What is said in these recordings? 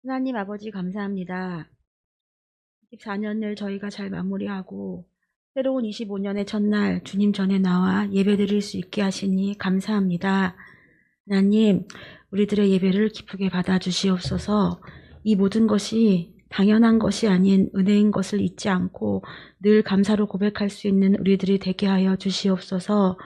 하나님 아버지 감사합니다. 24년을 저희가 잘 마무리하고 새로운 25년의 첫날 주님 전에 나와 예배드릴 수 있게 하시니 감사합니다. 하나님, 우리들의 예배를 기쁘게 받아주시옵소서. 이 모든 것이 당연한 것이 아닌 은혜인 것을 잊지 않고 늘 감사로 고백할 수 있는 우리들이 되게 하여 주시옵소서.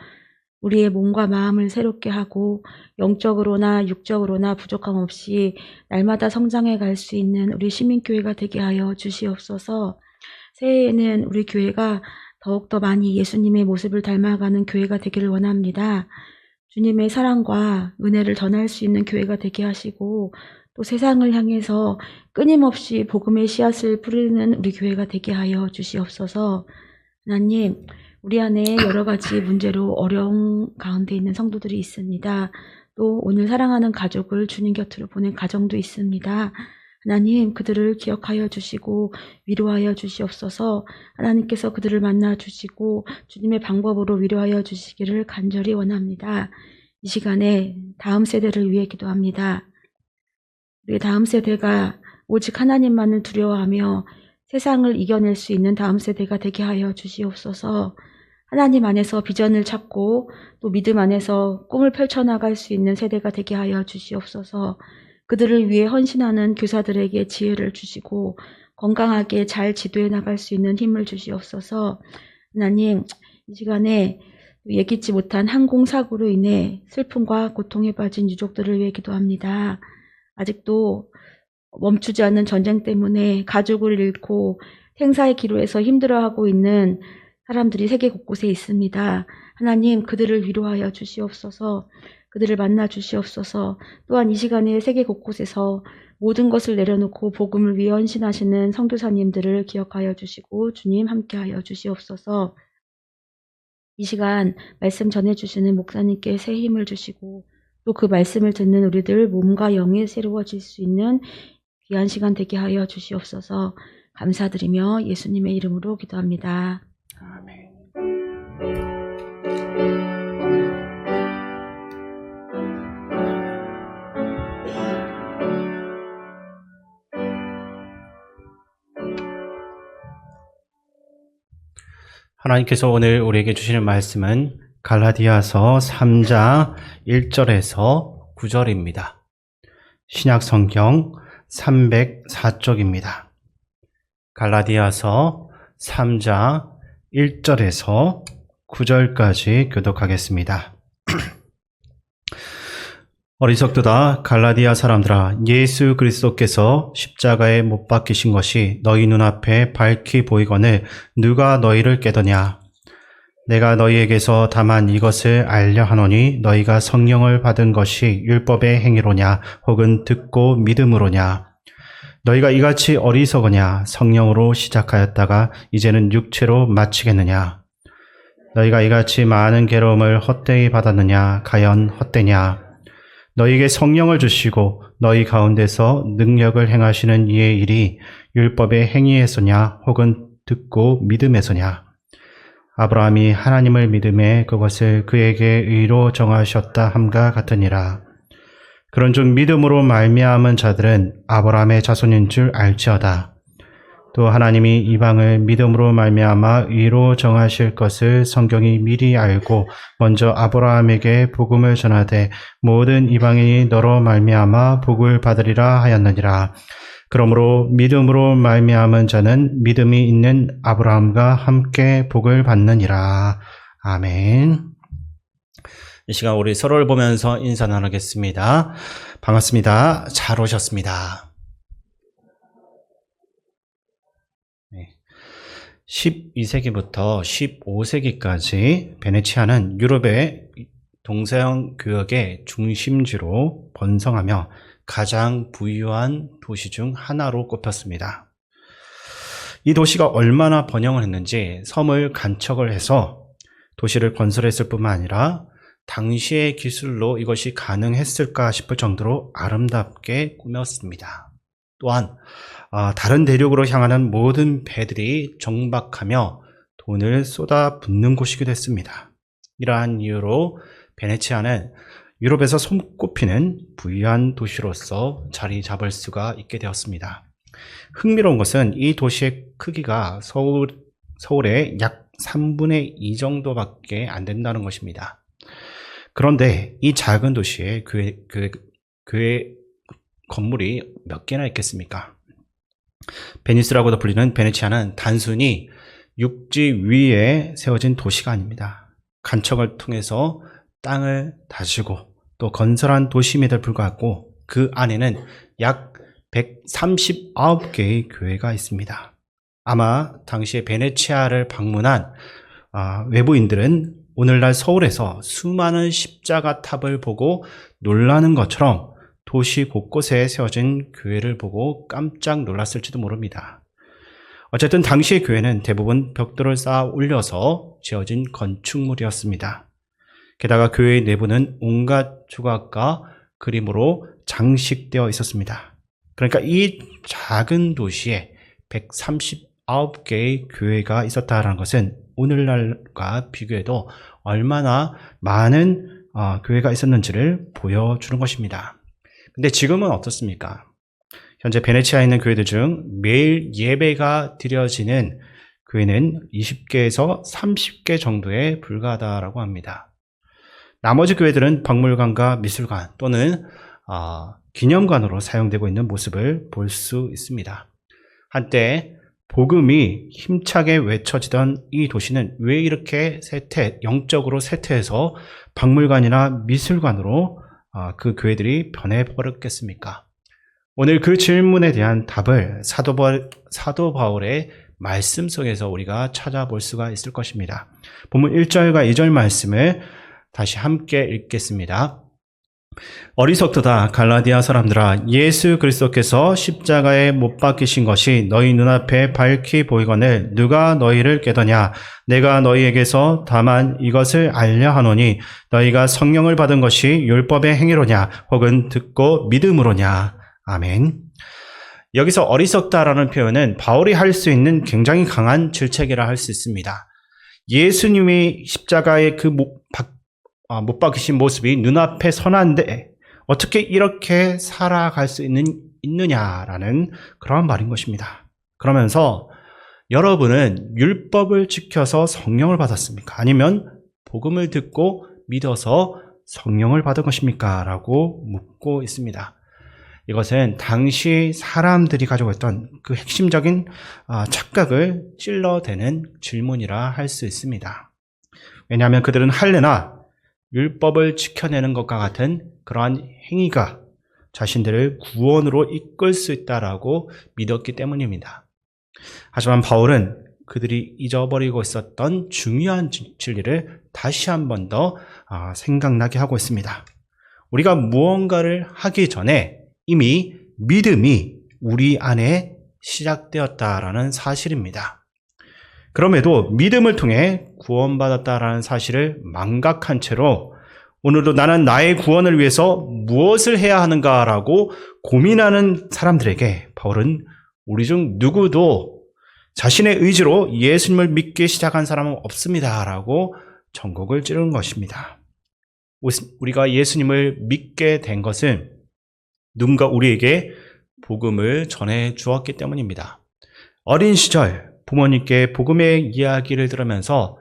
우리의 몸과 마음을 새롭게 하고 영적으로나 육적으로나 부족함 없이 날마다 성장해 갈 수 있는 우리 시민교회가 되게 하여 주시옵소서. 새해에는 우리 교회가 더욱더 많이 예수님의 모습을 닮아가는 교회가 되기를 원합니다. 주님의 사랑과 은혜를 전할 수 있는 교회가 되게 하시고 또 세상을 향해서 끊임없이 복음의 씨앗을 뿌리는 우리 교회가 되게 하여 주시옵소서. 하나님, 우리 안에 여러 가지 문제로 어려운 가운데 있는 성도들이 있습니다. 또 오늘 사랑하는 가족을 주님 곁으로 보낸 가정도 있습니다. 하나님, 그들을 기억하여 주시고 위로하여 주시옵소서. 하나님께서 그들을 만나 주시고 주님의 방법으로 위로하여 주시기를 간절히 원합니다. 이 시간에 다음 세대를 위해 기도합니다. 우리 다음 세대가 오직 하나님만을 두려워하며 세상을 이겨낼 수 있는 다음 세대가 되게 하여 주시옵소서. 하나님 안에서 비전을 찾고 또 믿음 안에서 꿈을 펼쳐나갈 수 있는 세대가 되게 하여 주시옵소서. 그들을 위해 헌신하는 교사들에게 지혜를 주시고 건강하게 잘 지도해 나갈 수 있는 힘을 주시옵소서. 하나님, 이 시간에 예기치 못한 항공사고로 인해 슬픔과 고통에 빠진 유족들을 위해 기도합니다. 아직도 멈추지 않는 전쟁 때문에 가족을 잃고 생사의 기로에서 힘들어하고 있는 사람들이 세계 곳곳에 있습니다. 하나님, 그들을 위로하여 주시옵소서. 그들을 만나 주시옵소서. 또한 이 시간에 세계 곳곳에서 모든 것을 내려놓고 복음을 위해 헌신하시는 선교사님들을 기억하여 주시고 주님 함께하여 주시옵소서. 이 시간 말씀 전해주시는 목사님께 새 힘을 주시고 또 그 말씀을 듣는 우리들 몸과 영이 새로워질 수 있는 귀한 시간 되게 하여 주시옵소서. 감사드리며 예수님의 이름으로 기도합니다. 아멘. 하나님께서 오늘 우리에게 주시는 말씀은 갈라디아서 3장 1절에서 9절입니다. 신약 성경 304쪽입니다. 갈라디아서 3장 1절에서 9절까지 교독하겠습니다. 어리석도다 갈라디아 사람들아, 예수 그리스도께서 십자가에 못 박히신 것이 너희 눈앞에 밝히 보이거늘 누가 너희를 깨더냐? 내가 너희에게서 다만 이것을 알려 하노니 너희가 성령을 받은 것이 율법의 행위로냐 혹은 듣고 믿음으로냐? 너희가 이같이 어리석으냐? 성령으로 시작하였다가 이제는 육체로 마치겠느냐? 너희가 이같이 많은 괴로움을 헛되이 받았느냐? 과연 헛되냐? 너희에게 성령을 주시고 너희 가운데서 능력을 행하시는 이의 일이 율법의 행위에서냐 혹은 듣고 믿음에서냐? 아브라함이 하나님을 믿음에 그것을 그에게 의로 정하셨다 함과 같으니라. 그런즉 믿음으로 말미암은 자들은 아브라함의 자손인 줄 알지어다. 또 하나님이 이방을 믿음으로 말미암아 의로 정하실 것을 성경이 미리 알고 먼저 아브라함에게 복음을 전하되 모든 이방인이 너로 말미암아 복을 받으리라 하였느니라. 그러므로 믿음으로 말미암은 자는 믿음이 있는 아브라함과 함께 복을 받느니라. 아멘. 이 시간 우리 서로를 보면서 인사 나누겠습니다. 반갑습니다. 잘 오셨습니다. 12세기부터 15세기까지 베네치아는 유럽의 동서양 교역의 중심지로 번성하며 가장 부유한 도시 중 하나로 꼽혔습니다. 이 도시가 얼마나 번영을 했는지 섬을 간척을 해서 도시를 건설했을 뿐만 아니라 당시의 기술로 이것이 가능했을까 싶을 정도로 아름답게 꾸몄습니다. 또한 다른 대륙으로 향하는 모든 배들이 정박하며 돈을 쏟아붓는 곳이기도 했습니다. 이러한 이유로 베네치아는 유럽에서 손꼽히는 부유한 도시로서 자리 잡을 수가 있게 되었습니다. 흥미로운 것은 이 도시의 크기가 서울의 약 3분의 2 정도밖에 안 된다는 것입니다. 그런데 이 작은 도시에 교회 건물이 몇 개나 있겠습니까? 베니스라고도 불리는 베네치아는 단순히 육지 위에 세워진 도시가 아닙니다. 간척을 통해서 땅을 다지고 또 건설한 도심에도 불구하고 그 안에는 약 139개의 교회가 있습니다. 아마 당시에 베네치아를 방문한 외부인들은 오늘날 서울에서 수많은 십자가 탑을 보고 놀라는 것처럼 도시 곳곳에 세워진 교회를 보고 깜짝 놀랐을지도 모릅니다. 어쨌든 당시의 교회는 대부분 벽돌을 쌓아 올려서 지어진 건축물이었습니다. 게다가 교회의 내부는 온갖 조각과 그림으로 장식되어 있었습니다. 그러니까 이 작은 도시에 139개의 교회가 있었다는 것은 오늘날과 비교해도 얼마나 많은 교회가 있었는지를 보여주는 것입니다. 근데 지금은 어떻습니까? 현재 베네치아에 있는 교회들 중 매일 예배가 드려지는 교회는 20개에서 30개 정도에 불과하다고 합니다. 나머지 교회들은 박물관과 미술관 또는 기념관으로 사용되고 있는 모습을 볼 수 있습니다. 한때 복음이 힘차게 외쳐지던 이 도시는 왜 이렇게 영적으로 쇠퇴해서 박물관이나 미술관으로 그 교회들이 변해버렸겠습니까? 오늘 그 질문에 대한 답을 사도 바울의 말씀 속에서 우리가 찾아볼 수가 있을 것입니다. 본문 1절과 2절 말씀을 다시 함께 읽겠습니다. 어리석도다 갈라디아 사람들아, 예수 그리스도께서 십자가에 못 박히신 것이 너희 눈앞에 밝히 보이거늘 누가 너희를 깨더냐? 내가 너희에게서 다만 이것을 알려 하노니 너희가 성령을 받은 것이 율법의 행위로냐 혹은 듣고 믿음으로냐. 아멘. 여기서 어리석다라는 표현은 바울이 할 수 있는 굉장히 강한 질책이라 할 수 있습니다. 예수님이 십자가에 못 박히신 모습이 눈앞에 선한데 어떻게 이렇게 살아갈 수 있느냐라는 그런 말인 것입니다. 그러면서 여러분은 율법을 지켜서 성령을 받았습니까? 아니면 복음을 듣고 믿어서 성령을 받은 것입니까? 라고 묻고 있습니다. 이것은 당시 사람들이 가지고 있던 그 핵심적인 착각을 찔러대는 질문이라 할 수 있습니다. 왜냐하면 그들은 할례나 율법을 지켜내는 것과 같은 그러한 행위가 자신들을 구원으로 이끌 수 있다라고 믿었기 때문입니다. 하지만 바울은 그들이 잊어버리고 있었던 중요한 진리를 다시 한 번 더 생각나게 하고 있습니다. 우리가 무언가를 하기 전에 이미 믿음이 우리 안에 시작되었다라는 사실입니다. 그럼에도 믿음을 통해 구원받았다라는 사실을 망각한 채로 오늘도 나는 나의 구원을 위해서 무엇을 해야 하는가라고 고민하는 사람들에게 바울은 우리 중 누구도 자신의 의지로 예수님을 믿기 시작한 사람은 없습니다라고 전곡을 찌르는 것입니다. 우리가 예수님을 믿게 된 것은 누군가 우리에게 복음을 전해 주었기 때문입니다. 어린 시절 부모님께 복음의 이야기를 들으면서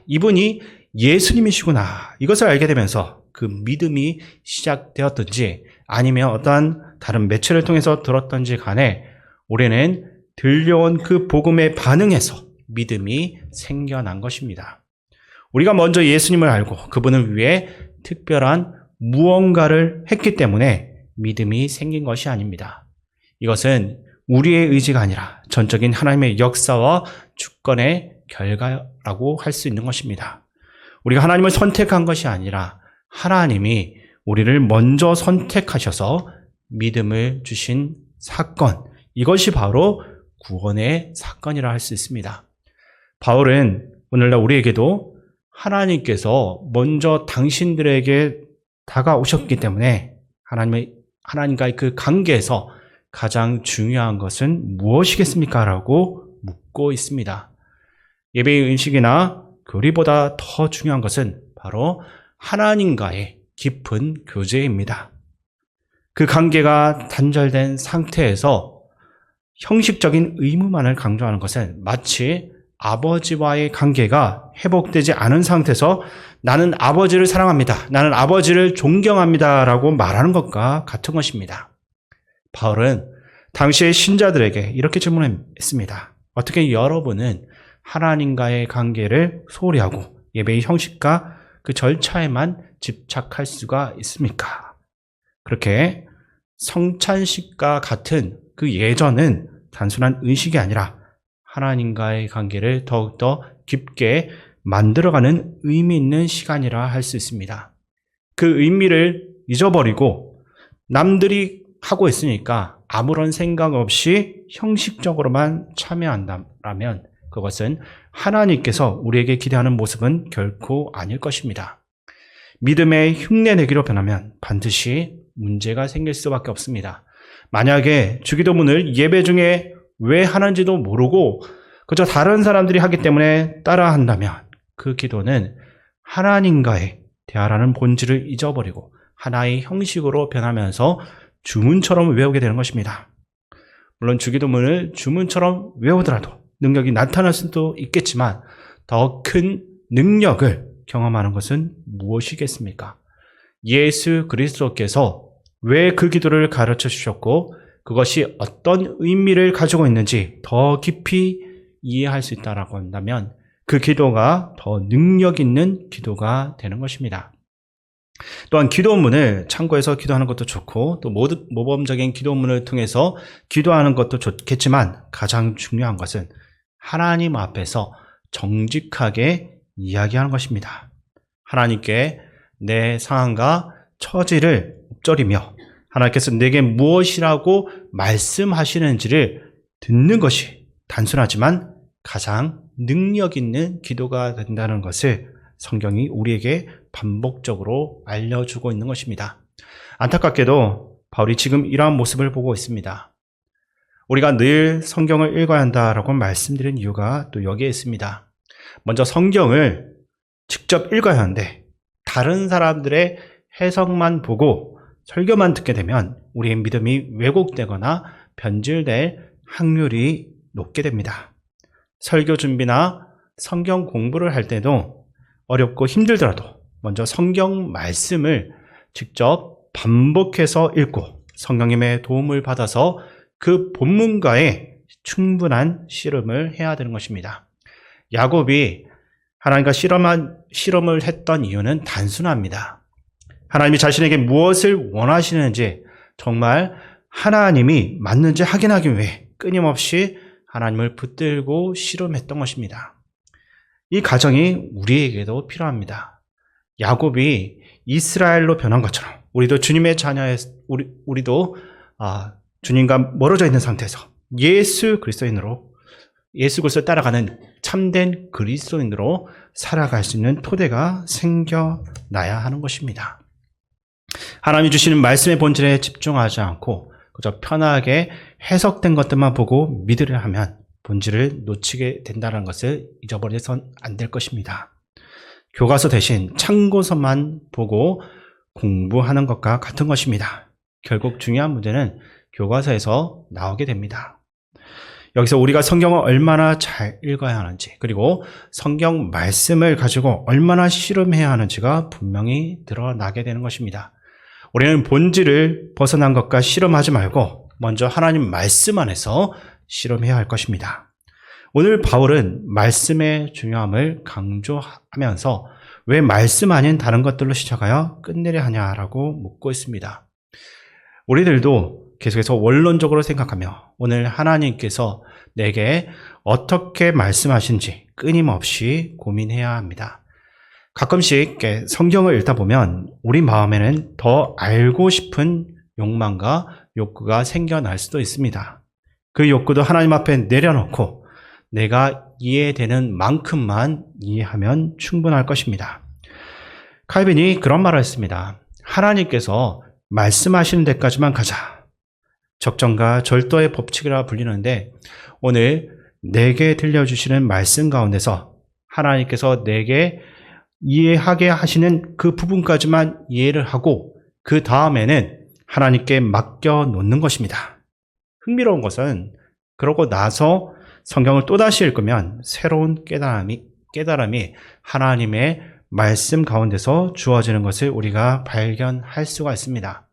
이분이 예수님이시구나 이것을 알게 되면서 그 믿음이 시작되었든지 아니면 어떠한 다른 매체를 통해서 들었던지 간에 우리는 들려온 그 복음에 반응해서 믿음이 생겨난 것입니다. 우리가 먼저 예수님을 알고 그분을 위해 특별한 무언가를 했기 때문에 믿음이 생긴 것이 아닙니다. 이것은 우리의 의지가 아니라 전적인 하나님의 역사와 주권의 결과라고 할 수 있는 것입니다. 우리가 하나님을 선택한 것이 아니라 하나님이 우리를 먼저 선택하셔서 믿음을 주신 사건, 이것이 바로 구원의 사건이라 할 수 있습니다. 바울은 오늘날 우리에게도 하나님께서 먼저 당신들에게 다가오셨기 때문에 하나님과의 그 관계에서 가장 중요한 것은 무엇이겠습니까? 라고 묻고 있습니다. 예배의 음식이나 교리보다 더 중요한 것은 바로 하나님과의 깊은 교제입니다. 그 관계가 단절된 상태에서 형식적인 의무만을 강조하는 것은 마치 아버지와의 관계가 회복되지 않은 상태에서 나는 아버지를 사랑합니다. 나는 아버지를 존경합니다. 라고 말하는 것과 같은 것입니다. 바울은 당시의 신자들에게 이렇게 질문했습니다. 어떻게 여러분은 하나님과의 관계를 소홀히 하고 예배의 형식과 그 절차에만 집착할 수가 있습니까? 그렇게 성찬식과 같은 그 예전은 단순한 의식이 아니라 하나님과의 관계를 더욱더 깊게 만들어가는 의미 있는 시간이라 할 수 있습니다. 그 의미를 잊어버리고 남들이 하고 있으니까 아무런 생각 없이 형식적으로만 참여한다면 그것은 하나님께서 우리에게 기대하는 모습은 결코 아닐 것입니다. 믿음의 흉내내기로 변하면 반드시 문제가 생길 수밖에 없습니다. 만약에 주기도문을 예배 중에 왜 하는지도 모르고 그저 다른 사람들이 하기 때문에 따라한다면 그 기도는 하나님과의 대화라는 본질을 잊어버리고 하나의 형식으로 변하면서 주문처럼 외우게 되는 것입니다. 물론 주기도문을 주문처럼 외우더라도 능력이 나타날 수도 있겠지만 더 큰 능력을 경험하는 것은 무엇이겠습니까? 예수 그리스도께서 왜 그 기도를 가르쳐 주셨고 그것이 어떤 의미를 가지고 있는지 더 깊이 이해할 수 있다고 한다면 그 기도가 더 능력 있는 기도가 되는 것입니다. 또한 기도문을 참고해서 기도하는 것도 좋고 또 모범적인 기도문을 통해서 기도하는 것도 좋겠지만 가장 중요한 것은 하나님 앞에서 정직하게 이야기하는 것입니다. 하나님께 내 상황과 처지를 읊조리며 하나님께서 내게 무엇이라고 말씀하시는지를 듣는 것이 단순하지만 가장 능력 있는 기도가 된다는 것을 성경이 우리에게 반복적으로 알려주고 있는 것입니다. 안타깝게도 바울이 지금 이러한 모습을 보고 있습니다. 우리가 늘 성경을 읽어야 한다라고 말씀드린 이유가 또 여기에 있습니다. 먼저 성경을 직접 읽어야 하는데 다른 사람들의 해석만 보고 설교만 듣게 되면 우리의 믿음이 왜곡되거나 변질될 확률이 높게 됩니다. 설교 준비나 성경 공부를 할 때도 어렵고 힘들더라도 먼저 성경 말씀을 직접 반복해서 읽고 성령님의 도움을 받아서 그 본문과의 충분한 씨름을 해야 되는 것입니다. 야곱이 하나님과 씨름을 했던 이유는 단순합니다. 하나님이 자신에게 무엇을 원하시는지 정말 하나님이 맞는지 확인하기 위해 끊임없이 하나님을 붙들고 씨름했던 것입니다. 이 과정이 우리에게도 필요합니다. 야곱이 이스라엘로 변한 것처럼 우리도 주님의 자녀의 우리도 주님과 멀어져 있는 상태에서 예수 그리스도를 따라가는 참된 그리스도인으로 살아갈 수 있는 토대가 생겨나야 하는 것입니다. 하나님이 주시는 말씀의 본질에 집중하지 않고 그저 편하게 해석된 것들만 보고 믿으려 하면 본질을 놓치게 된다는 것을 잊어버려서는 안 될 것입니다. 교과서 대신 참고서만 보고 공부하는 것과 같은 것입니다. 결국 중요한 문제는 교과서에서 나오게 됩니다. 여기서 우리가 성경을 얼마나 잘 읽어야 하는지 그리고 성경 말씀을 가지고 얼마나 씨름해야 하는지가 분명히 드러나게 되는 것입니다. 우리는 본질을 벗어난 것과 씨름하지 말고 먼저 하나님 말씀 안에서 씨름해야 할 것입니다. 오늘 바울은 말씀의 중요함을 강조하면서 왜 말씀 아닌 다른 것들로 시작하여 끝내려 하냐라고 묻고 있습니다. 우리들도 계속해서 원론적으로 생각하며 오늘 하나님께서 내게 어떻게 말씀하신지 끊임없이 고민해야 합니다. 가끔씩 성경을 읽다 보면 우리 마음에는 더 알고 싶은 욕망과 욕구가 생겨날 수도 있습니다. 그 욕구도 하나님 앞에 내려놓고 내가 이해되는 만큼만 이해하면 충분할 것입니다. 칼빈이 그런 말을 했습니다. 하나님께서 말씀하시는 데까지만 가자. 적정과 절도의 법칙이라 불리는데 오늘 내게 들려주시는 말씀 가운데서 하나님께서 내게 이해하게 하시는 그 부분까지만 이해를 하고 그 다음에는 하나님께 맡겨 놓는 것입니다. 흥미로운 것은 그러고 나서 성경을 또다시 읽으면 새로운 깨달음이 하나님의 말씀 가운데서 주어지는 것을 우리가 발견할 수가 있습니다.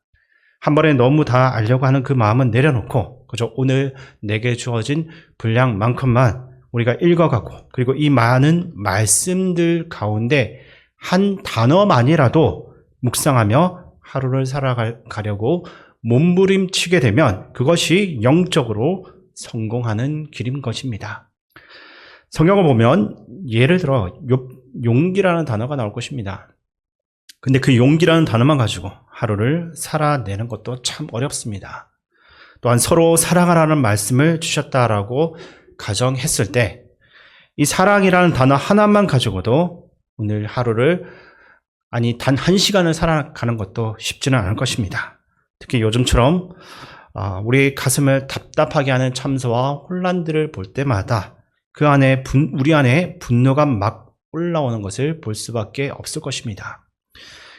한 번에 너무 다 알려고 하는 그 마음은 내려놓고 그저 오늘 내게 주어진 분량만큼만 우리가 읽어가고 그리고 이 많은 말씀들 가운데 한 단어만이라도 묵상하며 하루를 살아가려고 몸부림치게 되면 그것이 영적으로 성공하는 길인 것입니다. 성경을 보면 예를 들어 용기라는 단어가 나올 것입니다. 근데 그 용기라는 단어만 가지고 하루를 살아내는 것도 참 어렵습니다. 또한 서로 사랑하라는 말씀을 주셨다라고 가정했을 때 이 사랑이라는 단어 하나만 가지고도 오늘 하루를 단 한 시간을 살아가는 것도 쉽지는 않을 것입니다. 특히 요즘처럼 우리 가슴을 답답하게 하는 참소와 혼란들을 볼 때마다 그 안에 우리 안에 분노가 막 올라오는 것을 볼 수밖에 없을 것입니다.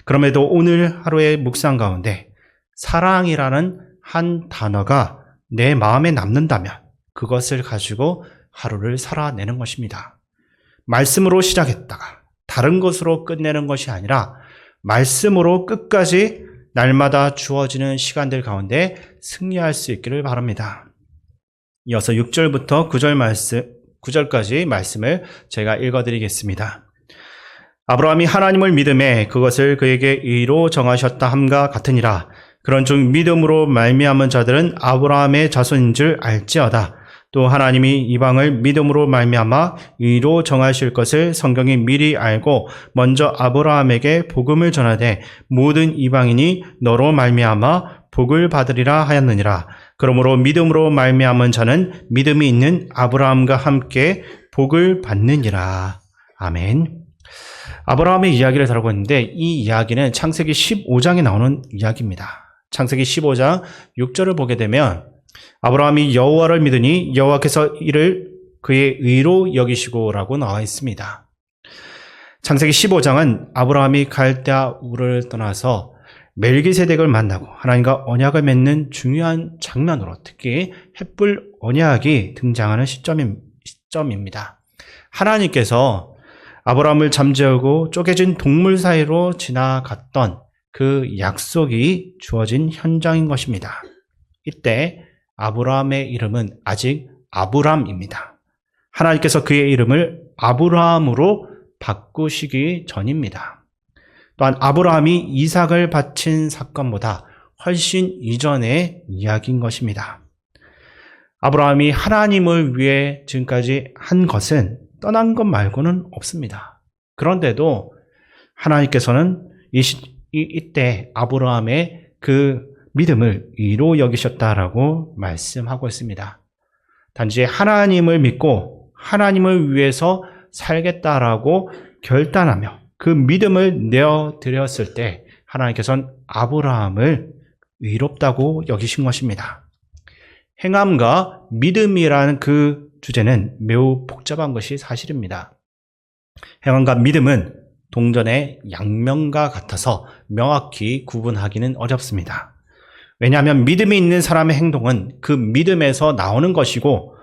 그럼에도 오늘 하루의 묵상 가운데 사랑이라는 한 단어가 내 마음에 남는다면 그것을 가지고 하루를 살아내는 것입니다. 말씀으로 시작했다가 다른 것으로 끝내는 것이 아니라 말씀으로 끝까지 날마다 주어지는 시간들 가운데 승리할 수 있기를 바랍니다. 이어서 6절부터 9절까지 말씀을 제가 읽어드리겠습니다. 아브라함이 하나님을 믿음에 그것을 그에게 의로 정하셨다 함과 같으니라. 그런 중 믿음으로 말미암은 자들은 아브라함의 자손인 줄 알지어다. 또 하나님이 이방을 믿음으로 말미암아 의로 정하실 것을 성경이 미리 알고 먼저 아브라함에게 복음을 전하되 모든 이방인이 너로 말미암아 복을 받으리라 하였느니라. 그러므로 믿음으로 말미암은 자는 믿음이 있는 아브라함과 함께 복을 받느니라. 아멘. 아브라함의 이야기를 다루고 있는데 이 이야기는 창세기 15장에 나오는 이야기입니다. 창세기 15장 6절을 보게 되면 아브라함이 여호와를 믿으니 여호와께서 이를 그의 의로 여기시고라고 나와 있습니다. 창세기 15장은 아브라함이 갈대아 우르를 떠나서 멜기세덱을 만나고 하나님과 언약을 맺는 중요한 장면으로 특히 햇불 언약이 등장하는 시점입니다. 하나님께서 아브라함을 잠재우고 쪼개진 동물 사이로 지나갔던 그 약속이 주어진 현장인 것입니다. 이때 아브라함의 이름은 아직 아브람입니다. 하나님께서 그의 이름을 아브라함으로 바꾸시기 전입니다. 또한 아브라함이 이삭을 바친 사건보다 훨씬 이전의 이야기인 것입니다. 아브라함이 하나님을 위해 지금까지 한 것은 떠난 것 말고는 없습니다. 그런데도 하나님께서는 이때 아브라함의 그 믿음을 의로 여기셨다라고 말씀하고 있습니다. 단지 하나님을 믿고 하나님을 위해서 살겠다라고 결단하며 그 믿음을 내어드렸을 때 하나님께서는 아브라함을 의롭다고 여기신 것입니다. 행함과 믿음이라는 그 주제는 매우 복잡한 것이 사실입니다. 행함과 믿음은 동전의 양면과 같아서 명확히 구분하기는 어렵습니다. 왜냐하면 믿음이 있는 사람의 행동은 그 믿음에서 나오는 것이고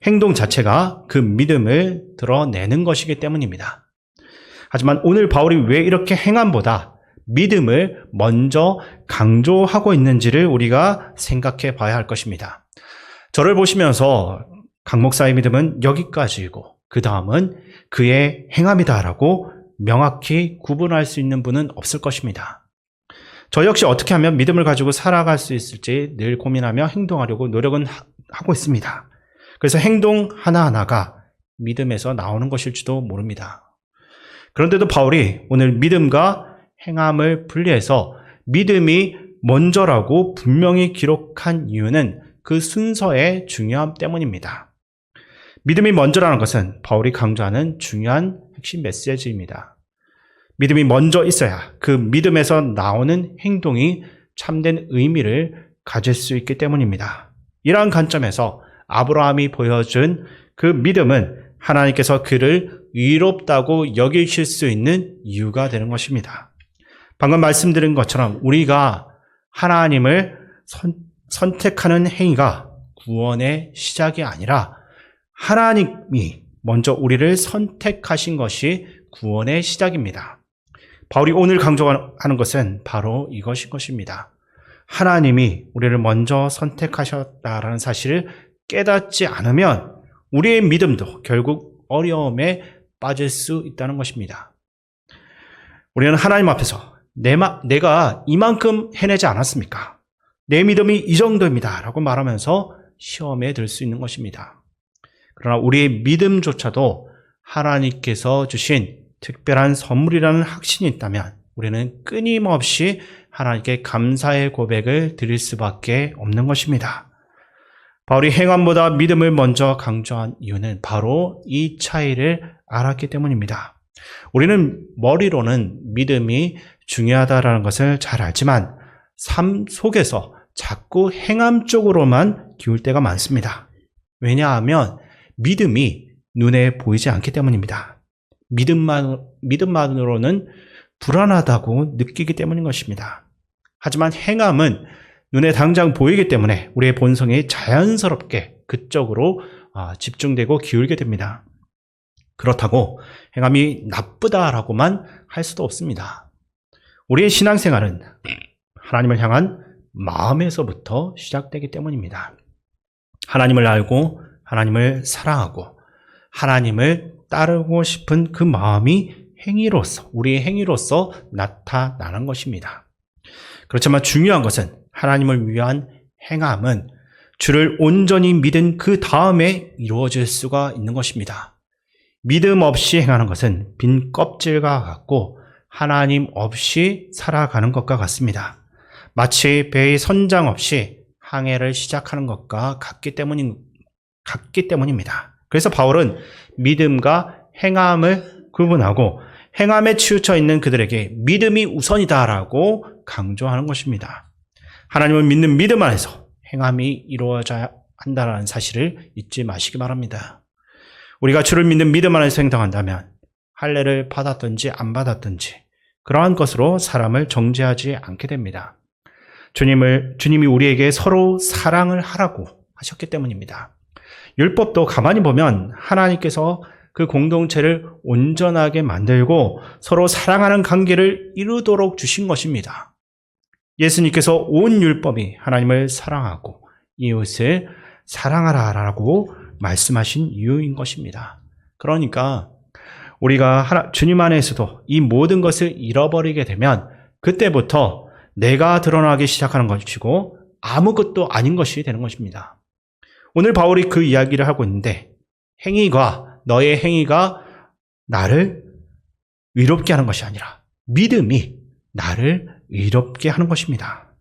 행동 자체가 그 믿음을 드러내는 것이기 때문입니다. 하지만 오늘 바울이 왜 이렇게 행함보다 믿음을 먼저 강조하고 있는지를 우리가 생각해 봐야 할 것입니다. 저를 보시면서 강 목사의 믿음은 여기까지이고 그 다음은 그의 행함이다라고 명확히 구분할 수 있는 분은 없을 것입니다. 저 역시 어떻게 하면 믿음을 가지고 살아갈 수 있을지 늘 고민하며 행동하려고 노력은 하고 있습니다. 그래서 행동 하나하나가 믿음에서 나오는 것일지도 모릅니다. 그런데도 바울이 오늘 믿음과 행함을 분리해서 믿음이 먼저라고 분명히 기록한 이유는 그 순서의 중요함 때문입니다. 믿음이 먼저라는 것은 바울이 강조하는 중요한 핵심 메시지입니다. 믿음이 먼저 있어야 그 믿음에서 나오는 행동이 참된 의미를 가질 수 있기 때문입니다. 이러한 관점에서 아브라함이 보여준 그 믿음은 하나님께서 그를 의롭다고 여기실 수 있는 이유가 되는 것입니다. 방금 말씀드린 것처럼 우리가 하나님을 선택하는 행위가 구원의 시작이 아니라 하나님이 먼저 우리를 선택하신 것이 구원의 시작입니다. 바울이 오늘 강조하는 것은 바로 이것인 것입니다. 하나님이 우리를 먼저 선택하셨다라는 사실을 깨닫지 않으면 우리의 믿음도 결국 어려움에 빠질 수 있다는 것입니다. 우리는 하나님 앞에서 내가 이만큼 해내지 않았습니까? 내 믿음이 이 정도입니다 라고 말하면서 시험에 들 수 있는 것입니다. 그러나 우리의 믿음조차도 하나님께서 주신 특별한 선물이라는 확신이 있다면 우리는 끊임없이 하나님께 감사의 고백을 드릴 수밖에 없는 것입니다. 바울이 행함보다 믿음을 먼저 강조한 이유는 바로 이 차이를 알았기 때문입니다. 우리는 머리로는 믿음이 중요하다는 것을 잘 알지만 삶 속에서 자꾸 행함 쪽으로만 기울 때가 많습니다. 왜냐하면 믿음이 눈에 보이지 않기 때문입니다. 믿음만으로는 불안하다고 느끼기 때문인 것입니다. 하지만 행함은 눈에 당장 보이기 때문에 우리의 본성이 자연스럽게 그쪽으로 집중되고 기울게 됩니다. 그렇다고 행함이 나쁘다라고만 할 수도 없습니다. 우리의 신앙생활은 하나님을 향한 마음에서부터 시작되기 때문입니다. 하나님을 알고 하나님을 사랑하고 하나님을 따르고 싶은 그 마음이 우리의 행위로서 나타나는 것입니다. 그렇지만 중요한 것은 하나님을 위한 행함은 주를 온전히 믿은 그 다음에 이루어질 수가 있는 것입니다. 믿음 없이 행하는 것은 빈 껍질과 같고 하나님 없이 살아가는 것과 같습니다. 마치 배의 선장 없이 항해를 시작하는 것과 같기 때문입니다. 그래서 바울은 믿음과 행함을 구분하고 행함에 치우쳐 있는 그들에게 믿음이 우선이다라고 강조하는 것입니다. 하나님을 믿는 믿음 안에서 행함이 이루어져야 한다는 사실을 잊지 마시기 바랍니다. 우리가 주를 믿는 믿음 안에서 행동한다면 할례를 받았든지 안 받았든지 그러한 것으로 사람을 정죄하지 않게 됩니다. 주님이 우리에게 서로 사랑을 하라고 하셨기 때문입니다. 율법도 가만히 보면 하나님께서 그 공동체를 온전하게 만들고 서로 사랑하는 관계를 이루도록 주신 것입니다. 예수님께서 온 율법이 하나님을 사랑하고 이웃을 사랑하라라고 말씀하신 이유인 것입니다. 그러니까 우리가 주님 안에서도 이 모든 것을 잃어버리게 되면 그때부터 내가 드러나기 시작하는 것이고 아무것도 아닌 것이 되는 것입니다. 오늘 바울이 그 이야기를 하고 있는데 너의 행위가 나를 의롭게 하는 것이 아니라 믿음이 나를 의롭게 하는 것입니다.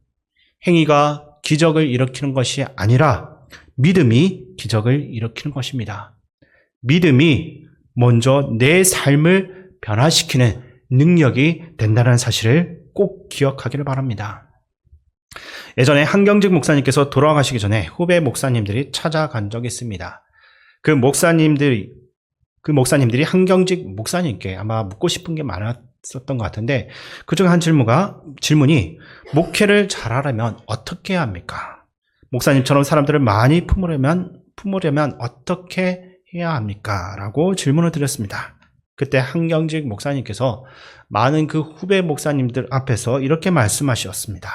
행위가 기적을 일으키는 것이 아니라 믿음이 기적을 일으키는 것입니다. 믿음이 먼저 내 삶을 변화시키는 능력이 된다는 사실을 꼭 기억하기를 바랍니다. 예전에 한경직 목사님께서 돌아가시기 전에 후배 목사님들이 찾아간 적이 있습니다. 그 목사님들이 한경직 목사님께 아마 묻고 싶은 게 많았었던 것 같은데 그중 한 질문이 목회를 잘하려면 어떻게 해야 합니까? 목사님처럼 사람들을 많이 품으려면 어떻게 해야 합니까? 라고 질문을 드렸습니다. 그때 한경직 목사님께서 많은 그 후배 목사님들 앞에서 이렇게 말씀하셨습니다.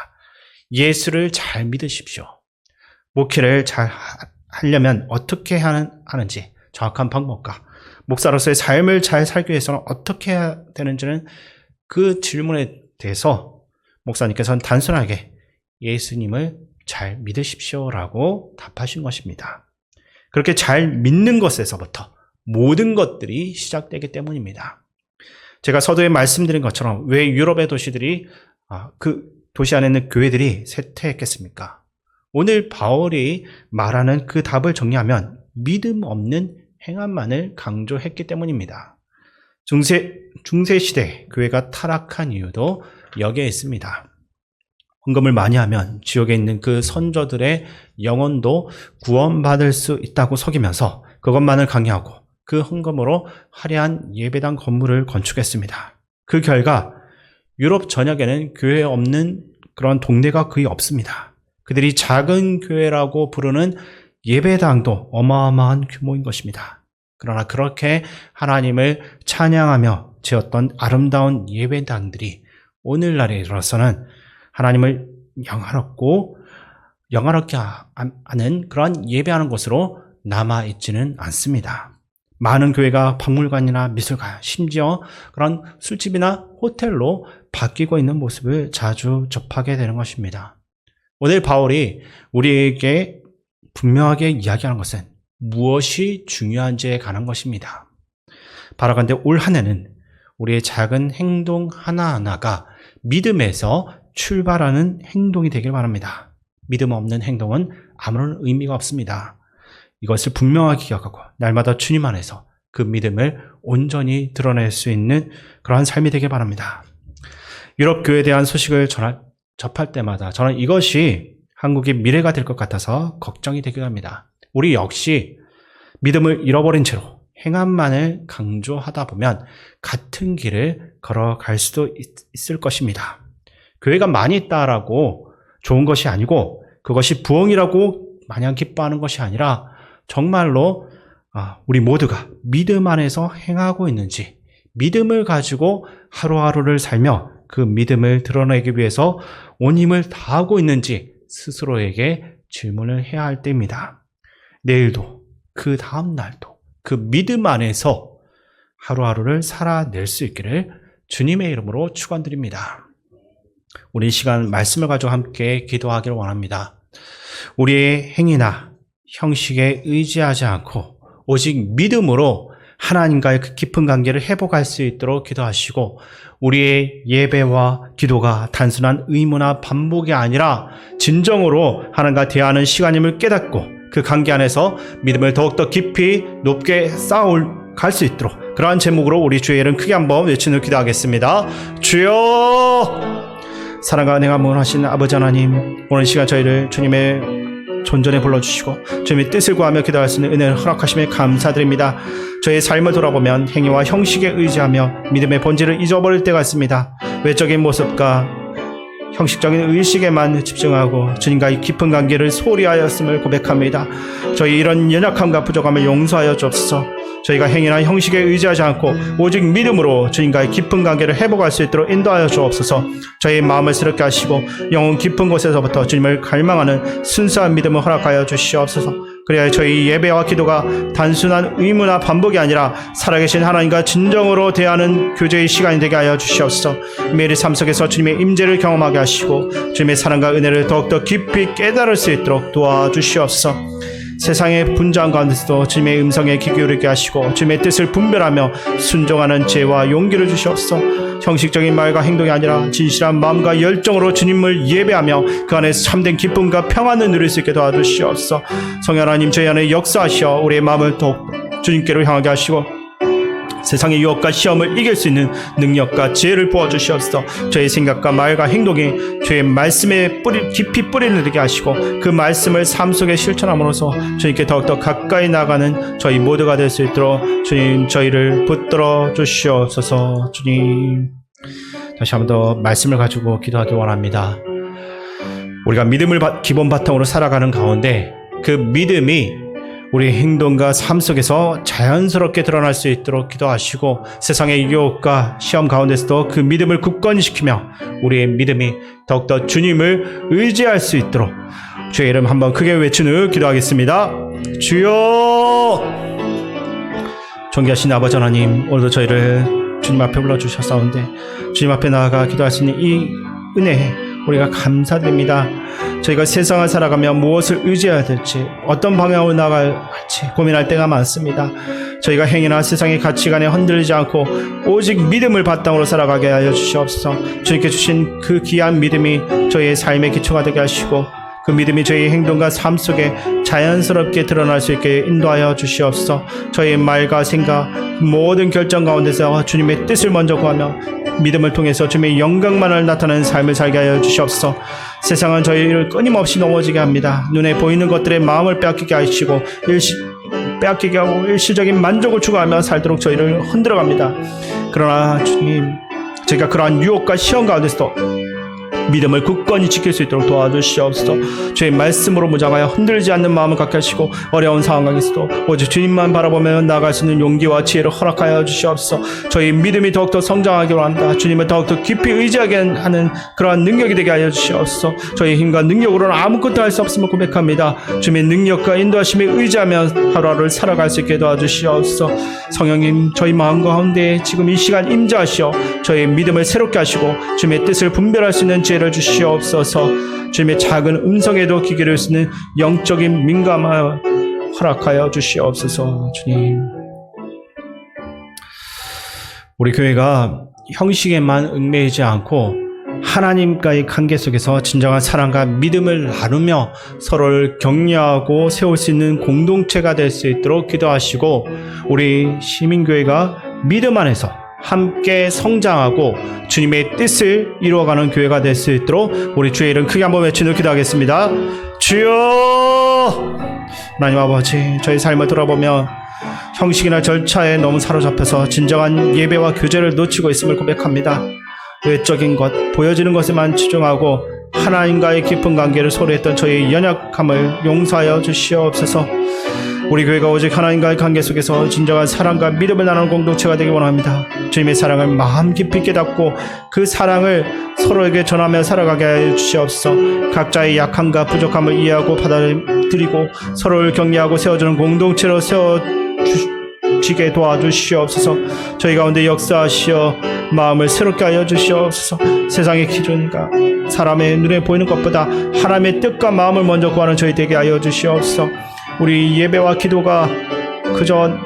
예수를 잘 믿으십시오. 목회를 잘 하려면 어떻게 하는지 정확한 방법과 목사로서의 삶을 잘 살기 위해서는 어떻게 해야 되는지는 그 질문에 대해서 목사님께서는 단순하게 예수님을 잘 믿으십시오라고 답하신 것입니다. 그렇게 잘 믿는 것에서부터 모든 것들이 시작되기 때문입니다. 제가 서두에 말씀드린 것처럼 왜 유럽의 도시들이 그 도시 안에 있는 교회들이 쇠퇴했겠습니까? 오늘 바울이 말하는 그 답을 정리하면 믿음 없는 행함만을 강조했기 때문입니다. 중세시대 교회가 타락한 이유도 여기에 있습니다. 헌금을 많이 하면 지옥에 있는 그 선조들의 영혼도 구원받을 수 있다고 속이면서 그것만을 강요하고 그 헌금으로 화려한 예배당 건물을 건축했습니다. 그 결과 유럽 전역에는 교회 없는 그런 동네가 거의 없습니다. 그들이 작은 교회라고 부르는 예배당도 어마어마한 규모인 것입니다. 그러나 그렇게 하나님을 찬양하며 지었던 아름다운 예배당들이 오늘날에 이르러서는 하나님을 영화롭게 하는 그런 예배하는 곳으로 남아있지는 않습니다. 많은 교회가 박물관이나 미술관, 심지어 그런 술집이나 호텔로 바뀌고 있는 모습을 자주 접하게 되는 것입니다. 오늘 바울이 우리에게 분명하게 이야기하는 것은 무엇이 중요한지에 관한 것입니다. 바라건대 올 한 해는 우리의 작은 행동 하나하나가 믿음에서 출발하는 행동이 되길 바랍니다. 믿음 없는 행동은 아무런 의미가 없습니다. 이것을 분명하게 기억하고 날마다 주님 안에서 그 믿음을 온전히 드러낼 수 있는 그러한 삶이 되길 바랍니다. 유럽 교회에 대한 소식을 접할 때마다 저는 이것이 한국의 미래가 될 것 같아서 걱정이 되기도 합니다. 우리 역시 믿음을 잃어버린 채로 행함만을 강조하다 보면 같은 길을 걸어갈 수도 있을 것입니다. 교회가 많이 있다라고 좋은 것이 아니고 그것이 부흥이라고 마냥 기뻐하는 것이 아니라 정말로 우리 모두가 믿음 안에서 행하고 있는지, 믿음을 가지고 하루하루를 살며 그 믿음을 드러내기 위해서 온 힘을 다하고 있는지 스스로에게 질문을 해야 할 때입니다. 내일도 그 다음 날도 그 믿음 안에서 하루하루를 살아낼 수 있기를 주님의 이름으로 축원드립니다. 우리 이 시간 말씀을 가지고 함께 기도하기를 원합니다. 우리의 행위나 형식에 의지하지 않고 오직 믿음으로 하나님과의 그 깊은 관계를 회복할 수 있도록 기도하시고 우리의 예배와 기도가 단순한 의무나 반복이 아니라 진정으로 하나님과 대하는 시간임을 깨닫고 그 관계 안에서 믿음을 더욱더 깊이 높게 갈 수 있도록 그러한 제목으로 우리 주의 이름 크게 한번 외치는 기도하겠습니다. 주여! 사랑과 은혜가 하신 아버지 하나님, 오늘 시간 저희를 주님의 존전에 불러주시고 주님의 뜻을 구하며 기도할 수 있는 은혜를 허락하심에 감사드립니다. 저의 삶을 돌아보면 행위와 형식에 의지하며 믿음의 본질을 잊어버릴 때가 있습니다. 외적인 모습과 형식적인 의식에만 집중하고 주님과의 깊은 관계를 소홀히 하였음을 고백합니다. 저희 이런 연약함과 부족함을 용서하여 주옵소서. 저희가 행위나 형식에 의지하지 않고 오직 믿음으로 주님과의 깊은 관계를 회복할 수 있도록 인도하여 주옵소서. 저희의 마음을 새롭게 하시고 영혼 깊은 곳에서부터 주님을 갈망하는 순수한 믿음을 허락하여 주시옵소서. 그래야 저희 예배와 기도가 단순한 의무나 반복이 아니라 살아계신 하나님과 진정으로 대하는 교제의 시간이 되게 하여 주시옵소서. 매일 삶 속에서 주님의 임재를 경험하게 하시고 주님의 사랑과 은혜를 더욱더 깊이 깨달을 수 있도록 도와주시옵소서. 세상의 분주한 가운데서도 주님의 음성에 귀 기울이게 하시고 주님의 뜻을 분별하며 순종하는 지혜와 용기를 주시옵소서. 형식적인 말과 행동이 아니라 진실한 마음과 열정으로 주님을 예배하며 그 안에서 참된 기쁨과 평안을 누릴 수 있게 도와주시옵소서. 성령 하나님, 저희 안에 역사하시어 우리의 마음을 더욱 주님께로 향하게 하시고 세상의 유혹과 시험을 이길 수 있는 능력과 지혜를 부어주시옵소서. 저의 생각과 말과 행동이 주의 말씀에 깊이 뿌리를 내리게 하시고 그 말씀을 삶 속에 실천함으로써 주님께 더욱더 가까이 나가는 저희 모두가 될 수 있도록 주님 저희를 붙들어 주시옵소서. 주님, 다시 한 번 더 말씀을 가지고 기도하기 원합니다. 우리가 믿음을 기본 바탕으로 살아가는 가운데 그 믿음이 우리의 행동과 삶 속에서 자연스럽게 드러날 수 있도록 기도하시고 세상의 유혹과 시험 가운데서도 그 믿음을 굳건히 지키며 우리의 믿음이 더욱더 주님을 의지할 수 있도록 주의 이름 한번 크게 외치는 기도하겠습니다. 주여! 존귀하신 아버지 하나님, 오늘도 저희를 주님 앞에 불러주셨사온데 주님 앞에 나아가 기도할 수 있는 이 은혜에 우리가 감사드립니다. 저희가 세상을 살아가며 무엇을 의지해야 될지, 어떤 방향으로 나갈지 고민할 때가 많습니다. 저희가 행위나 세상의 가치관에 흔들리지 않고 오직 믿음을 바탕으로 살아가게 하여 주시옵소서. 주님께 주신 그 귀한 믿음이 저희의 삶의 기초가 되게 하시고 그 믿음이 저희의 행동과 삶 속에 자연스럽게 드러날 수 있게 인도하여 주시옵소서. 저희의 말과 생각, 모든 결정 가운데서 주님의 뜻을 먼저 구하며 믿음을 통해서 주님의 영광만을 나타내는 삶을 살게 하여 주시옵소서. 세상은 저희를 끊임없이 넘어지게 합니다. 눈에 보이는 것들에 마음을 빼앗기게 하시고 빼앗기게 하고 일시적인 만족을 추구하며 살도록 저희를 흔들어갑니다. 그러나 주님, 제가 그러한 유혹과 시험 가운데서도 믿음을 굳건히 지킬 수 있도록 도와주시옵소서. 주의 말씀으로 무장하여 흔들지 않는 마음을 갖게 하시고 어려운 상황에서도 오직 주님만 바라보며 나아갈 수 있는 용기와 지혜를 허락하여 주시옵소서. 저희 믿음이 더욱더 성장하기로 합니다. 주님을 더욱더 깊이 의지하게 하는 그러한 능력이 되게 하여 주시옵소서. 저희 힘과 능력으로는 아무것도 할 수 없음을 고백합니다. 주님의 능력과 인도하심에 의지하며 하루하루를 살아갈 수 있게 도와주시옵소서. 성령님, 저희 마음 가운데 지금 이 시간 임재하시어 저희 믿음을 새롭게 하시고 주님의 뜻을 분별할 수 있는 지혜를 주시옵소서. 주님의 작은 음성에도 귀 기울일 수 있는 영적인 민감함을 허락하여 주시옵소서. 주님, 우리 교회가 형식에만 얽매이지 않고 하나님과의 관계 속에서 진정한 사랑과 믿음을 나누며 서로를 격려하고 세울 수 있는 공동체가 될 수 있도록 기도하시고, 우리 시민교회가 믿음 안에서 함께 성장하고 주님의 뜻을 이루어가는 교회가 될 수 있도록 우리 주의 이름 크게 한번 외치며 기도하겠습니다. 주여! 하나님 아버지, 저희 삶을 돌아보며 형식이나 절차에 너무 사로잡혀서 진정한 예배와 교제를 놓치고 있음을 고백합니다. 외적인 것, 보여지는 것에만 치중하고 하나님과의 깊은 관계를 소홀했던 저희의 연약함을 용서하여 주시옵소서. 우리 교회가 오직 하나님과의 관계 속에서 진정한 사랑과 믿음을 나누는 공동체가 되기 원합니다. 주님의 사랑을 마음 깊이 깨닫고 그 사랑을 서로에게 전하며 살아가게 하여 주시옵소서. 각자의 약함과 부족함을 이해하고 받아들이고 서로를 격려하고 세워주는 공동체로 세워주시게 도와주시옵소서. 저희 가운데 역사하시어 마음을 새롭게 하여 주시옵소서. 세상의 기준과 사람의 눈에 보이는 것보다 하나님의 뜻과 마음을 먼저 구하는 저희 되게 하여 주시옵소서. 우리 예배와 기도가 그저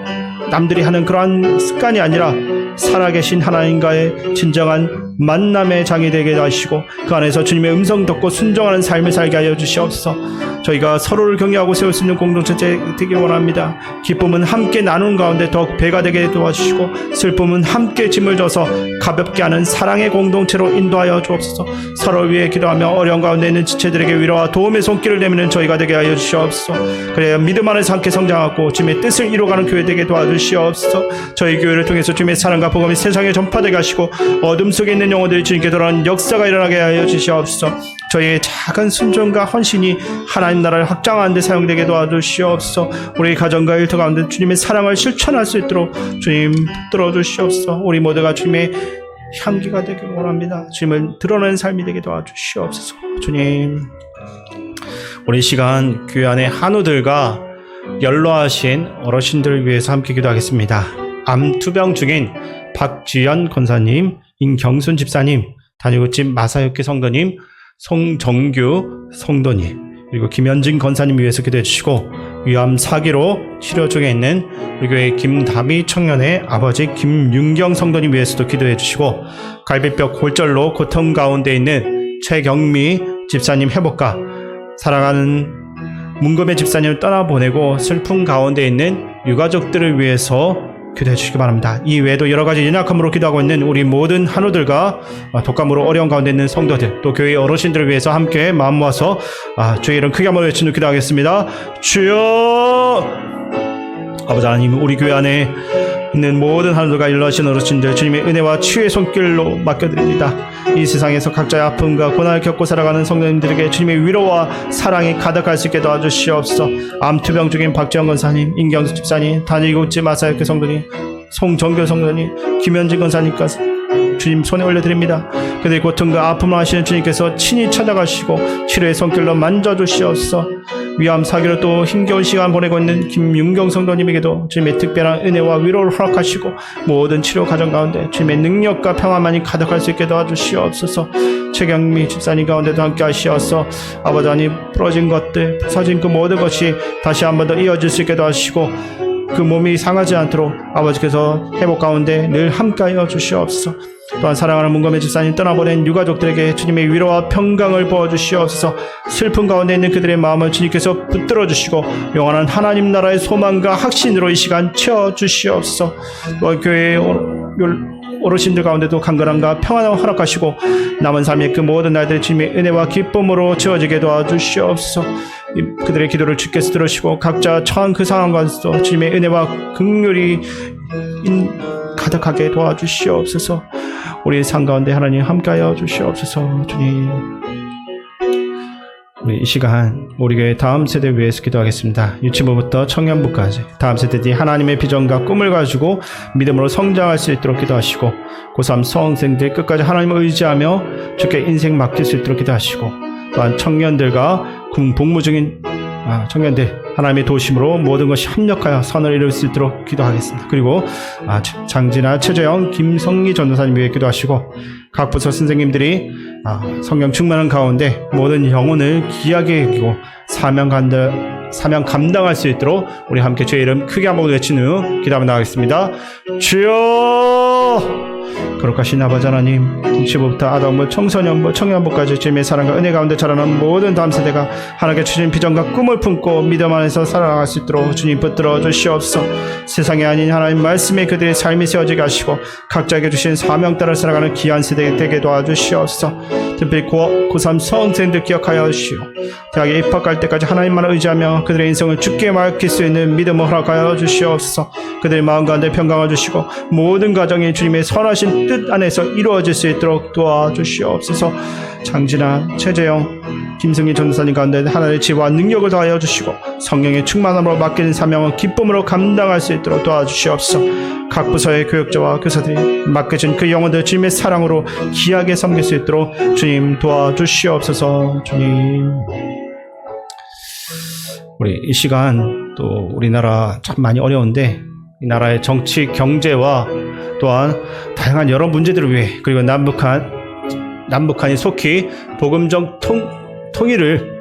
남들이 하는 그러한 습관이 아니라 살아계신 하나님과의 진정한 만남의 장이 되게 하시고 그 안에서 주님의 음성 듣고 순종하는 삶을 살게 하여 주시옵소서. 저희가 서로를 격려하고 세울 수 있는 공동체 되기 원합니다. 기쁨은 함께 나누는 가운데 더욱 배가 되게 도와주시고 슬픔은 함께 짐을 져서 가볍게 하는 사랑의 공동체로 인도하여 주옵소서. 서로를 위해 기도하며 어려운 가운데 있는 지체들에게 위로와 도움의 손길을 내미는 저희가 되게 하여 주시옵소서. 그래야 믿음 안에서 함께 성장하고 주님의 뜻을 이루어가는 교회 되게 도와주시옵소서. 저희 교회를 통해서 주님의 사랑과 복음이 세상에 전파되게 하시고 어둠 속에 있는 영혼들이 주님께 돌아오는 역사가 일어나게 하여 주시옵소서. 저희의 작은 순종과 헌신이 하나님 나라를 확장하는 데 사용되게 도와주시옵소서. 우리 가정과 일터 가운데 주님의 사랑을 실천할 수 있도록 주님 붙들어 주시옵소서. 우리 모두가 주님의 향기가 되길 원합니다. 주님을 드러내는 삶이 되게 도와주시옵소서. 주님, 우리 시간 교회 안의 한우들과 연로하신 어르신들을 위해서 함께 기도하겠습니다. 암투병 중인 박지연 권사님, 임경순 집사님, 단위고집 마사유키 성도님, 송정규 성도님, 그리고 김현진 권사님 위해서 기도해 주시고, 위암 4기로 치료 중에 있는 우리 교회 김다미 청년의 아버지 김윤경 성도님 위해서도 기도해 주시고, 갈비뼈 골절로 고통 가운데 있는 최경미 집사님 회복과 사랑하는 문금의 집사님을 떠나보내고 슬픔 가운데 있는 유가족들을 위해서 기도해 주시기 바랍니다. 이 외에도 여러 가지 연약함으로 기도하고 있는 우리 모든 한우들과 독감으로 어려운 가운데 있는 성도들, 또 교회 어르신들을 위해서 함께 마음 모아서 주의 이름 크게 한번 외치는 기도하겠습니다. 주여! 아버지 하나님, 우리 교회 안에 있는 모든 한우들과 일러하신 어르신들 주님의 은혜와 치유의 손길로 맡겨드립니다. 이 세상에서 각자의 아픔과 고난을 겪고 살아가는 성도님들에게 주님의 위로와 사랑이 가득할 수 있게 도와주시옵소서. 암투병 중인 박지영 권사님, 임경수 집사님, 단위고집 마사유키 성도님, 송정교 성도님, 김현진 권사님까지 주님 손에 올려드립니다. 그들의 고통과 아픔을 아시는 주님께서 친히 찾아가시고 치료의 손길로 만져주시옵소서. 위암 4기로 또 힘겨운 시간 보내고 있는 김윤경 성도님에게도 주님의 특별한 은혜와 위로를 허락하시고 모든 치료 과정 가운데 주님의 능력과 평화만이 가득할 수 있게 도와주시옵소서. 최경미 집사님 가운데도 함께 하시어서 아버지 하나님, 부러진 것들, 부서진 그 모든 것이 다시 한 번 더 이어질 수 있게 도와주시고 그 몸이 상하지 않도록 아버지께서 회복 가운데 늘 함께하여 주시옵소서. 또한 사랑하는 문검의 집사님 떠나보낸 유가족들에게 주님의 위로와 평강을 부어주시옵소서. 슬픔 가운데 있는 그들의 마음을 주님께서 붙들어 주시고 영원한 하나님 나라의 소망과 확신으로 이 시간 채워주시옵소서. 또한 교회의 어르신들 가운데도 강건함과 평안을 허락하시고 남은 삶의 그 모든 날들이 주님의 은혜와 기쁨으로 채워지게 도와주시옵소서. 그들의 기도를 주께서 들으시고 각자 처한 그 상황 가운데서 주님의 은혜와 긍휼이 가득하게 도와주시옵소서. 우리 삶 가운데 하나님 함께하여 주시옵소서. 주님, 우리 이 시간 우리 교회 다음 세대 위해서 기도하겠습니다. 유치부부터 청년부까지 다음 세대들이 하나님의 비전과 꿈을 가지고 믿음으로 성장할 수 있도록 기도하시고 고3 수험생들 끝까지 하나님을 의지하며 주께 인생 맡길 수 있도록 기도하시고 또한 청년들과 복무 중인 청년들 하나님의 도심으로 모든 것이 협력하여 선을 이룰 수 있도록 기도하겠습니다. 그리고 장진아, 최재영, 김성희 전도사님 위해 기도하시고 각 부서 선생님들이 성령 충만한 가운데 모든 영혼을 귀하게 여기고 사명 감당할 수 있도록 우리 함께 주의 이름 크게 한번 외친 후 기도하며 나가겠습니다. 주여! 거룩하신 아버지 하나님, 유치부부터 아동부, 청소년부, 청년부까지 주님의 사랑과 은혜 가운데 자라는 모든 다음 세대가 하나님께 주신 비전과 꿈을 품고 믿음 안에서 살아갈 수 있도록 주님 붙들어 주시옵소서. 세상에 아닌 하나님 말씀에 그들의 삶이 세워지게 하시고 각자에게 주신 사명 따라 살아가는 귀한 세대 되게 도와주시옵소서. 특별히 고3 수험생들 기억하여 주시오. 대학에 입학할 때까지 하나님만 의지하며 그들의 인생을 주께 맡길 수 있는 믿음을 허락하여 주시옵소서. 그들의 마음 가운데 평강을 주시고 모든 가정이 주님의 선하신 뜻 안에서 이루어질 수 있도록 도와주시옵소서. 장진아, 최재영, 김승희 전도사님 가운데 하나님의 지혜와 능력을 더하여 주시고 성령의 충만함으로 맡기는 사명을 기쁨으로 감당할 수 있도록 도와주시옵소서. 각 부서의 교육자와 교사들이 맡겨진 그 영혼들 주님의 사랑으로 귀하게 섬길 수 있도록 주님 도와주시옵소서. 주님, 우리 이 시간 또 우리나라 참 많이 어려운데 이 나라의 정치, 경제와 또한 다양한 여러 문제들을 위해 그리고 남북한이 속히 복음적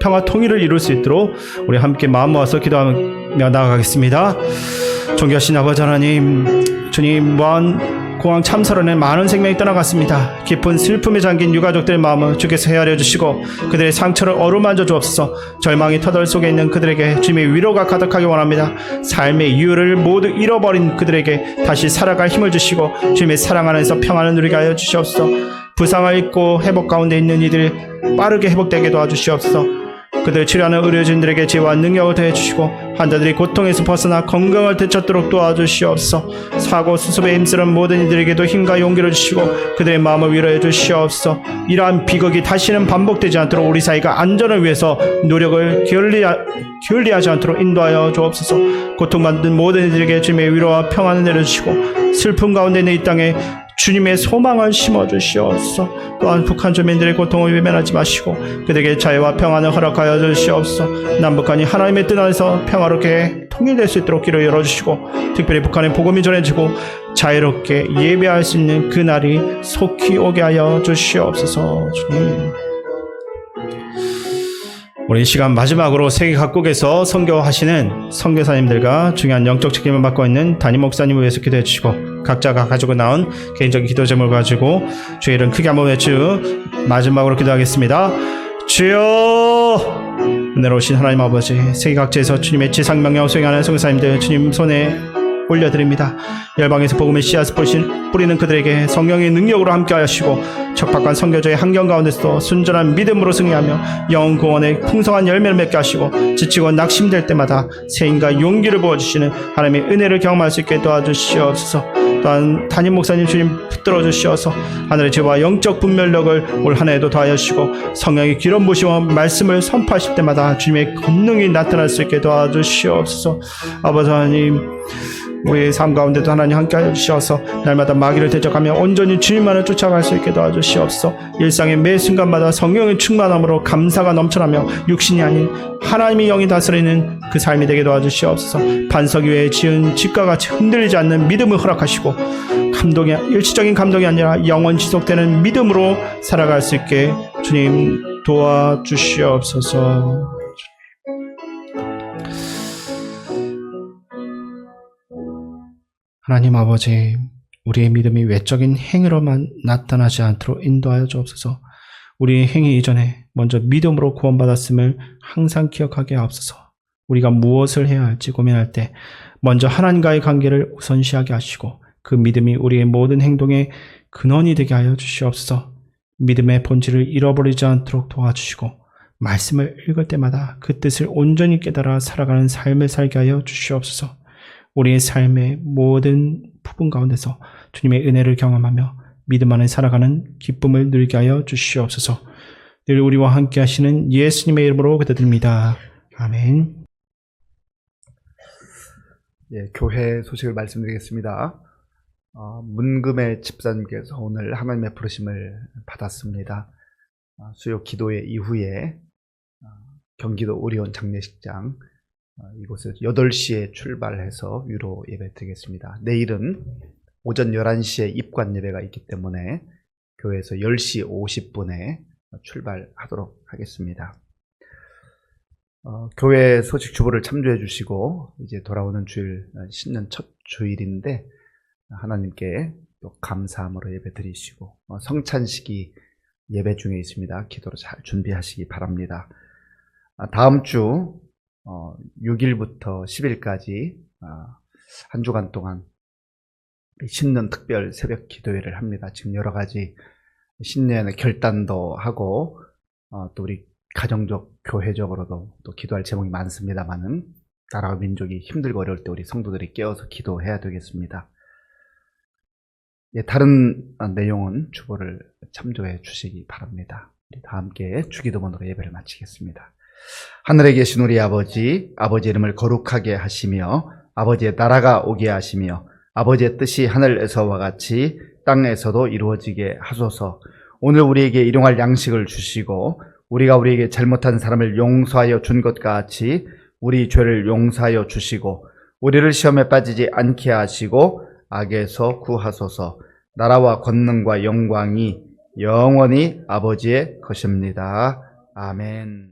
평화 통일을 이룰 수 있도록 우리 함께 마음 모아서 기도하며 나아가겠습니다. 존귀하신 아버지 하나님, 주님, 공항 참사로 인해 많은 생명이 떠나갔습니다. 깊은 슬픔에 잠긴 유가족들의 마음을 주께서 헤아려 주시고 그들의 상처를 어루만져 주옵소서. 절망의 터널 속에 있는 그들에게 주님의 위로가 가득하게 원합니다. 삶의 이유를 모두 잃어버린 그들에게 다시 살아갈 힘을 주시고 주님의 사랑 안에서 평안을 누리게 하여 주시옵소서. 부상을 입고 회복 가운데 있는 이들 빠르게 회복되게 도와주시옵소서. 그들 치료하는 의료진들에게 지혜와 능력을 더해주시고 환자들이 고통에서 벗어나 건강을 되찾도록 도와주시옵소서. 사고 수습에 힘쓰는 모든 이들에게도 힘과 용기를 주시고 그들의 마음을 위로해 주시옵소서. 이러한 비극이 다시는 반복되지 않도록 우리 사회가 안전을 위해서 노력을 게을리하지 않도록 인도하여 주옵소서. 고통받는 모든 이들에게 주님의 위로와 평안을 내려주시고 슬픔 가운데 있는 이 땅에 주님의 소망을 심어주시옵소서. 또한 북한 주민들의 고통을 외면하지 마시고 그들에게 자유와 평안을 허락하여 주시옵소서. 남북한이 하나님의 뜻 안에서 평화롭게 통일될 수 있도록 길을 열어주시고 특별히 북한의 복음이 전해지고 자유롭게 예배할 수 있는 그날이 속히 오게 하여 주시옵소서. 주님, 우리 이 시간 마지막으로 세계 각국에서 선교하시는 선교사님들과 중요한 영적 책임을 맡고 있는 담임 목사님을 위해서 기도해 주시고 각자가 가지고 나온 개인적인 기도 제목을 가지고 주의 이름 크게 한번 외치고 마지막으로 기도하겠습니다. 주여, 은혜로우신 하나님 아버지, 세계 각지에서 주님의 지상 명령을 수행하는 선교사님들 주님 손에 올려드립니다. 열방에서 복음의 씨앗을 뿌리는 그들에게 성령의 능력으로 함께 하시고 척박한 선교조의 환경 가운데서도 순전한 믿음으로 승리하며 영혼 구원의 풍성한 열매를 맺게 하시고 지치고 낙심될 때마다 세임과 용기를 부어주시는 하나님의 은혜를 경험할 수 있게 도와주시옵소서. 또한 담임 목사님 주님 붙들어 주시어서 하늘의 지혜와 영적 분별력을 올 한 해에도 더하여 주시고 성령의 기름 부으시고 말씀을 선포하실 때마다 주님의 권능이 나타날 수 있게 도와주시옵소서. 아버지 하나님, 우리의 삶 가운데도 하나님 함께하여 주시어서 날마다 마귀를 대적하며 온전히 주님만을 쫓아갈 수 있게 도와주시옵소서. 일상의 매 순간마다 성령의 충만함으로 감사가 넘쳐나며 육신이 아닌 하나님의 영이 다스리는 그 삶이 되게 도와주시옵소서. 반석 위에 지은 집과 같이 흔들리지 않는 믿음을 허락하시고 일시적인 감동이 아니라 영원 지속되는 믿음으로 살아갈 수 있게 주님 도와주시옵소서. 하나님 아버지, 우리의 믿음이 외적인 행위로만 나타나지 않도록 인도하여 주옵소서. 우리의 행위 이전에 먼저 믿음으로 구원받았음을 항상 기억하게 하옵소서. 우리가 무엇을 해야 할지 고민할 때 먼저 하나님과의 관계를 우선시하게 하시고 그 믿음이 우리의 모든 행동의 근원이 되게 하여 주시옵소서. 믿음의 본질을 잃어버리지 않도록 도와주시고 말씀을 읽을 때마다 그 뜻을 온전히 깨달아 살아가는 삶을 살게 하여 주시옵소서. 우리의 삶의 모든 부분 가운데서 주님의 은혜를 경험하며 믿음 안에 살아가는 기쁨을 누리게 하여 주시옵소서. 늘 우리와 함께 하시는 예수님의 이름으로 기도드립니다. 아멘. 예, 교회 소식을 말씀드리겠습니다. 문금의 집사님께서 오늘 하나님의 부르심을 받았습니다. 수요 기도회 이후에 경기도 오리온 장례식장 이곳에 8시에 출발해서 위로 예배 드리겠습니다. 내일은 오전 11시에 입관 예배가 있기 때문에 교회에서 10시 50분에 출발하도록 하겠습니다. 교회 소식 주보를 참조해 주시고 이제 돌아오는 주일 신년 첫 주일인데 하나님께 또 감사함으로 예배 드리시고 성찬식이 예배 중에 있습니다. 기도로 잘 준비하시기 바랍니다. 다음 주 6일부터 10일까지 한 주간 동안 신년 특별 새벽 기도회를 합니다. 지금 여러 가지 신년의 결단도 하고 또 우리 가정적, 교회적으로도 또 기도할 제목이 많습니다만은 나라와 민족이 힘들고 어려울 때 우리 성도들이 깨어서 기도해야 되겠습니다. 예, 다른 내용은 주보를 참조해 주시기 바랍니다. 우리 다 함께 주기도문으로 예배를 마치겠습니다. 하늘에 계신 우리 아버지, 아버지 이름을 거룩하게 하시며 아버지의 나라가 오게 하시며 아버지의 뜻이 하늘에서와 같이 땅에서도 이루어지게 하소서. 오늘 우리에게 일용할 양식을 주시고 우리가 우리에게 잘못한 사람을 용서하여 준 것 같이 우리 죄를 용서하여 주시고 우리를 시험에 빠지지 않게 하시고 악에서 구하소서. 나라와 권능과 영광이 영원히 아버지의 것입니다. 아멘.